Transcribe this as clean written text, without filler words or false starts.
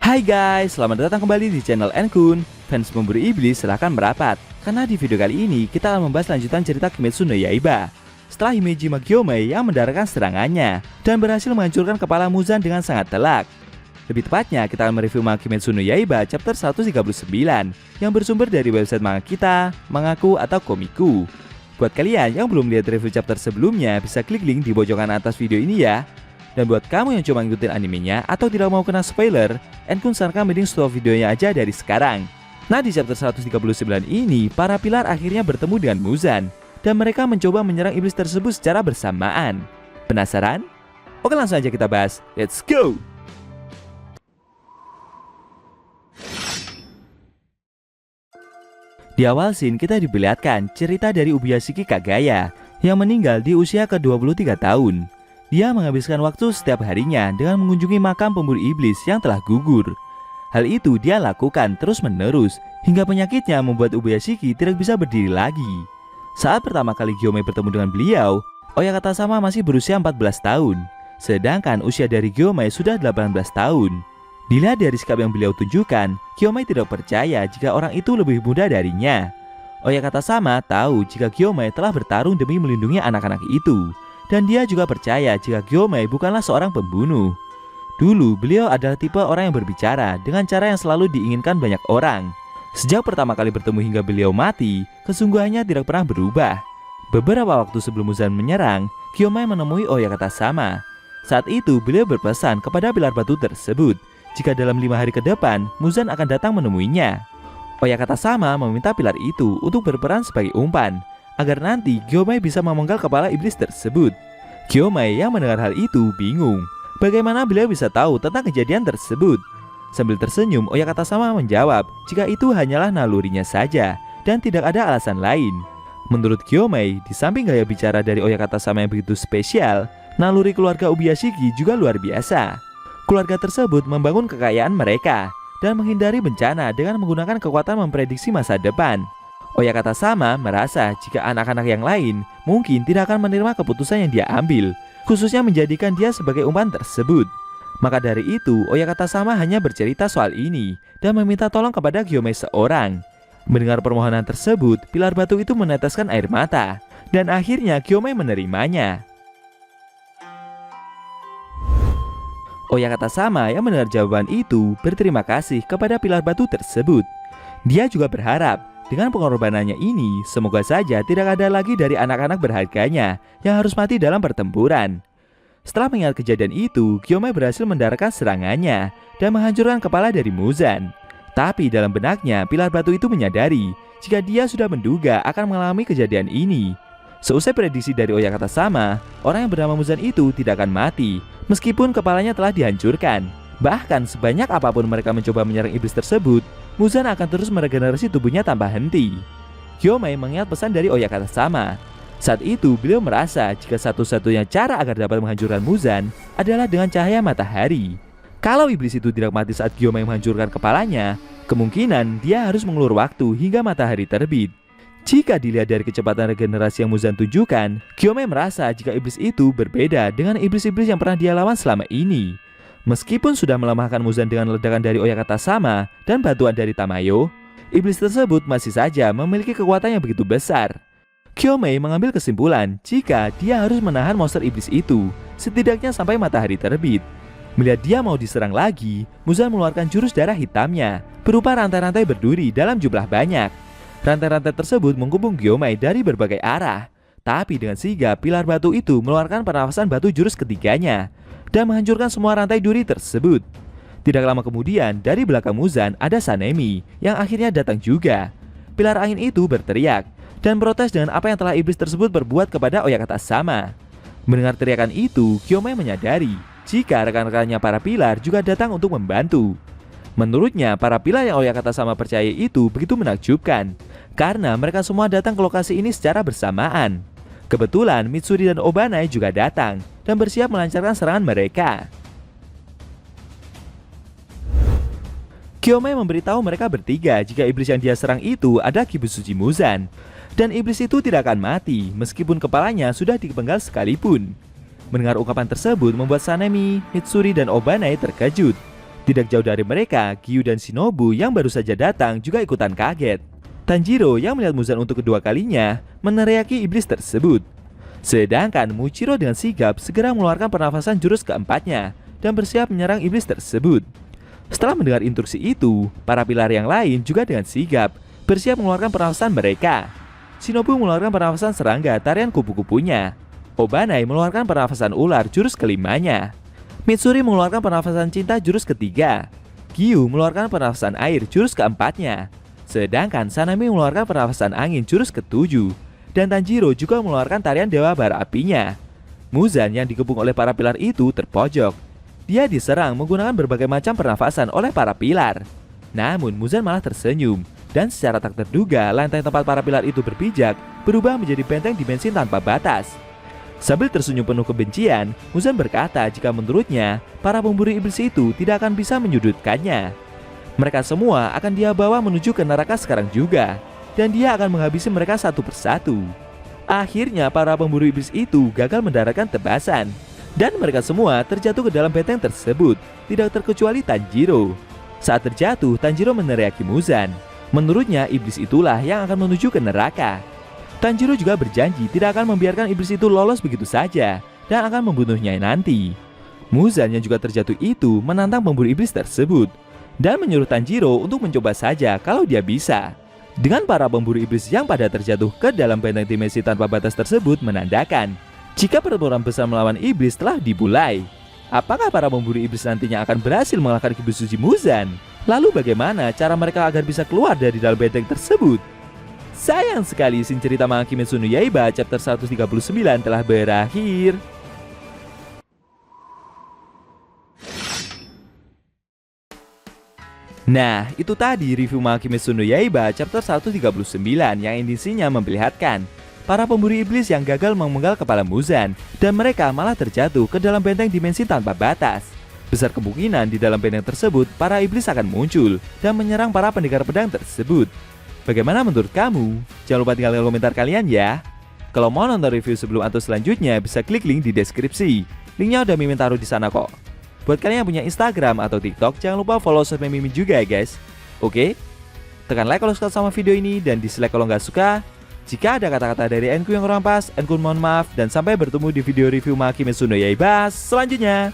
Hai guys, selamat datang kembali di channel Enkun. Fans pemburu iblis silahkan merapat, karena di video kali ini kita akan membahas lanjutan cerita Kimetsu no Yaiba. Setelah Himejima Gyomei yang mendarahkan serangannya dan berhasil menghancurkan kepala Muzan dengan sangat telak. Lebih tepatnya, kita akan mereview manga Kimetsu no Yaiba chapter 139 yang bersumber dari website manga kita, Mangaku atau Komiku. Buat kalian yang belum lihat review chapter sebelumnya, bisa klik link di pojokan atas video ini ya. Dan buat kamu yang cuma ngikutin animenya atau tidak mau kena spoiler, Enkun sarankan mending stop videonya aja dari sekarang. Nah, di chapter 139 ini, para pilar akhirnya bertemu dengan Muzan dan mereka mencoba menyerang iblis tersebut secara bersamaan. Penasaran? Oke, langsung aja kita bahas. Let's go! Di awal scene kita diperlihatkan cerita dari Ubuyashiki Kagaya yang meninggal di usia ke-23 tahun. Dia menghabiskan waktu setiap harinya dengan mengunjungi makam pemburu iblis yang telah gugur. Hal itu dia lakukan terus-menerus hingga penyakitnya membuat Ubuyashiki tidak bisa berdiri lagi. Saat pertama kali Gyomei bertemu dengan beliau, Oyakata sama masih berusia 14 tahun, sedangkan usia dari Gyomei sudah 18 tahun. Dilihat dari sikap yang beliau tunjukkan, Gyomei tidak percaya jika orang itu lebih muda darinya. Oyakata sama tahu jika Gyomei telah bertarung demi melindungi anak-anak itu. Dan dia juga percaya jika Gyomei bukanlah seorang pembunuh. Dulu beliau adalah tipe orang yang berbicara dengan cara yang selalu diinginkan banyak orang. Sejak pertama kali bertemu hingga beliau mati, kesungguhannya tidak pernah berubah. Beberapa waktu sebelum Muzan menyerang, Gyomei menemui Oyakata sama. Saat itu beliau berpesan kepada pilar batu tersebut jika dalam 5 hari ke depan Muzan akan datang menemuinya. Oyakata sama meminta pilar itu untuk berperan sebagai umpan agar nanti Gyomei bisa memenggal kepala iblis tersebut. Gyomei yang mendengar hal itu bingung, bagaimana beliau bisa tahu tentang kejadian tersebut. Sambil tersenyum, Oyakata sama menjawab jika itu hanyalah nalurinya saja dan tidak ada alasan lain. Menurut Gyomei, di samping gaya bicara dari Oyakata sama yang begitu spesial, naluri keluarga Ubuyashiki juga luar biasa. Keluarga tersebut membangun kekayaan mereka dan menghindari bencana dengan menggunakan kekuatan memprediksi masa depan. Oyakata sama merasa jika anak-anak yang lain mungkin tidak akan menerima keputusan yang dia ambil, khususnya menjadikan dia sebagai umpan tersebut. Maka dari itu, Oyakata sama hanya bercerita soal ini dan meminta tolong kepada Gyomei seorang. Mendengar permohonan tersebut, pilar batu itu meneteskan air mata, dan akhirnya Gyomei menerimanya. Oyakata sama yang mendengar jawaban itu berterima kasih kepada pilar batu tersebut. Dia juga berharap dengan pengorbanannya ini, semoga saja tidak ada lagi dari anak-anak berharganya yang harus mati dalam pertempuran. Setelah mengingat kejadian itu, Gyomei berhasil mendarahkan serangannya dan menghancurkan kepala dari Muzan. Tapi dalam benaknya, pilar batu itu menyadari jika dia sudah menduga akan mengalami kejadian ini. Seusai prediksi dari Oyakata sama, orang yang bernama Muzan itu tidak akan mati meskipun kepalanya telah dihancurkan. Bahkan sebanyak apapun mereka mencoba menyerang iblis tersebut, Muzan akan terus meregenerasi tubuhnya tanpa henti. Gyomei mengingat pesan dari Oyakata sama. Saat itu beliau merasa jika satu-satunya cara agar dapat menghancurkan Muzan adalah dengan cahaya matahari. Kalau iblis itu tidak mati saat Gyomei menghancurkan kepalanya, kemungkinan dia harus mengulur waktu hingga matahari terbit. Jika dilihat dari kecepatan regenerasi yang Muzan tunjukkan, Gyomei merasa jika iblis itu berbeda dengan iblis-iblis yang pernah dia lawan selama ini. Meskipun sudah melemahkan Muzan dengan ledakan dari Oyakata sama dan bantuan dari Tamayo, iblis tersebut masih saja memiliki kekuatan yang begitu besar. Gyomei mengambil kesimpulan jika dia harus menahan monster iblis itu setidaknya sampai matahari terbit. Melihat dia mau diserang lagi, Muzan mengeluarkan jurus darah hitamnya berupa rantai-rantai berduri dalam jumlah banyak. Rantai-rantai tersebut mengepung Gyomei dari berbagai arah. Tapi dengan sigap, pilar batu itu mengeluarkan pernafasan batu jurus ketiganya dan menghancurkan semua rantai duri tersebut. Tidak lama kemudian, dari belakang Muzan ada Sanemi yang akhirnya datang juga. Pilar angin itu berteriak dan protes dengan apa yang telah iblis tersebut berbuat kepada Oyakata sama. Mendengar teriakan itu, Gyomei menyadari jika rekan-rekannya para pilar juga datang untuk membantu. Menurutnya, para pilar yang Oyakata sama percaya itu begitu menakjubkan karena mereka semua datang ke lokasi ini secara bersamaan. Kebetulan Mitsuri dan Obanai juga datang dan bersiap melancarkan serangan mereka. Gyomei memberitahu mereka bertiga jika iblis yang dia serang itu ada Kibusuji Muzan, dan iblis itu tidak akan mati meskipun kepalanya sudah dipenggal sekalipun. Mendengar ungkapan tersebut membuat Sanemi, Mitsuri, dan Obanai terkejut. Tidak jauh dari mereka, Giyu dan Shinobu yang baru saja datang juga ikutan kaget. Tanjiro yang melihat Muzan untuk kedua kalinya meneriaki iblis tersebut. Sedangkan Muichiro dengan sigap segera mengeluarkan pernafasan jurus keempatnya dan bersiap menyerang iblis tersebut. Setelah mendengar instruksi itu, para pilar yang lain juga dengan sigap bersiap mengeluarkan pernafasan mereka. Shinobu mengeluarkan pernafasan serangga tarian kupu-kupunya. Obanai mengeluarkan pernafasan ular jurus kelimanya. Mitsuri mengeluarkan pernafasan cinta jurus ketiga. Giyu mengeluarkan pernafasan air jurus keempatnya. Sedangkan Sanemi mengeluarkan pernafasan angin jurus ketujuh. Dan Tanjiro juga mengeluarkan tarian dewa bara apinya. Muzan yang dikepung oleh para pilar itu terpojok. Dia diserang menggunakan berbagai macam pernafasan oleh para pilar. Namun Muzan malah tersenyum. Dan secara tak terduga lantai tempat para pilar itu berpijak berubah menjadi benteng dimensi tanpa batas. Sambil tersenyum penuh kebencian, Muzan berkata jika menurutnya para pemburu iblis itu tidak akan bisa menyudutkannya. Mereka semua akan dia bawa menuju ke neraka sekarang juga, dan dia akan menghabisi mereka satu persatu. Akhirnya para pemburu iblis itu gagal mendaratkan tebasan, dan mereka semua terjatuh ke dalam benteng tersebut, tidak terkecuali Tanjiro. Saat terjatuh, Tanjiro meneriaki Muzan. Menurutnya iblis itulah yang akan menuju ke neraka. Tanjiro juga berjanji tidak akan membiarkan iblis itu lolos begitu saja dan akan membunuhnya nanti. Muzan yang juga terjatuh itu menantang pemburu iblis tersebut dan menyuruh Tanjiro untuk mencoba saja kalau dia bisa. Dengan para pemburu iblis yang pada terjatuh ke dalam benteng dimensi tanpa batas tersebut menandakan jika pertempuran besar melawan iblis telah dimulai. Apakah para pemburu iblis nantinya akan berhasil mengalahkan Kibu Suci Muzan? Lalu bagaimana cara mereka agar bisa keluar dari dalam benteng tersebut? Sayang sekali scene cerita manga Kimetsu no Yaiba chapter 139 telah berakhir. Nah, itu tadi review manga Kimetsu no Yaiba chapter 139 yang intinya memperlihatkan para pemburu iblis yang gagal memenggal kepala Muzan dan mereka malah terjatuh ke dalam benteng dimensi tanpa batas. Besar kemungkinan di dalam benteng tersebut para iblis akan muncul dan menyerang para pendekar pedang tersebut. Bagaimana menurut kamu? Jangan lupa tinggalkan komentar kalian ya. Kalau mau nonton review sebelum atau selanjutnya bisa klik link di deskripsi. Linknya udah Mimin taruh di sana kok. Buat kalian yang punya Instagram atau TikTok, jangan lupa follow sosmed Mimin juga ya guys. Oke? Tekan like kalau suka sama video ini dan dislike kalau nggak suka. Jika ada kata-kata dari Enku yang kurang pas, Enku mohon maaf dan sampai bertemu di video review manga Kimetsu no Yaiba selanjutnya.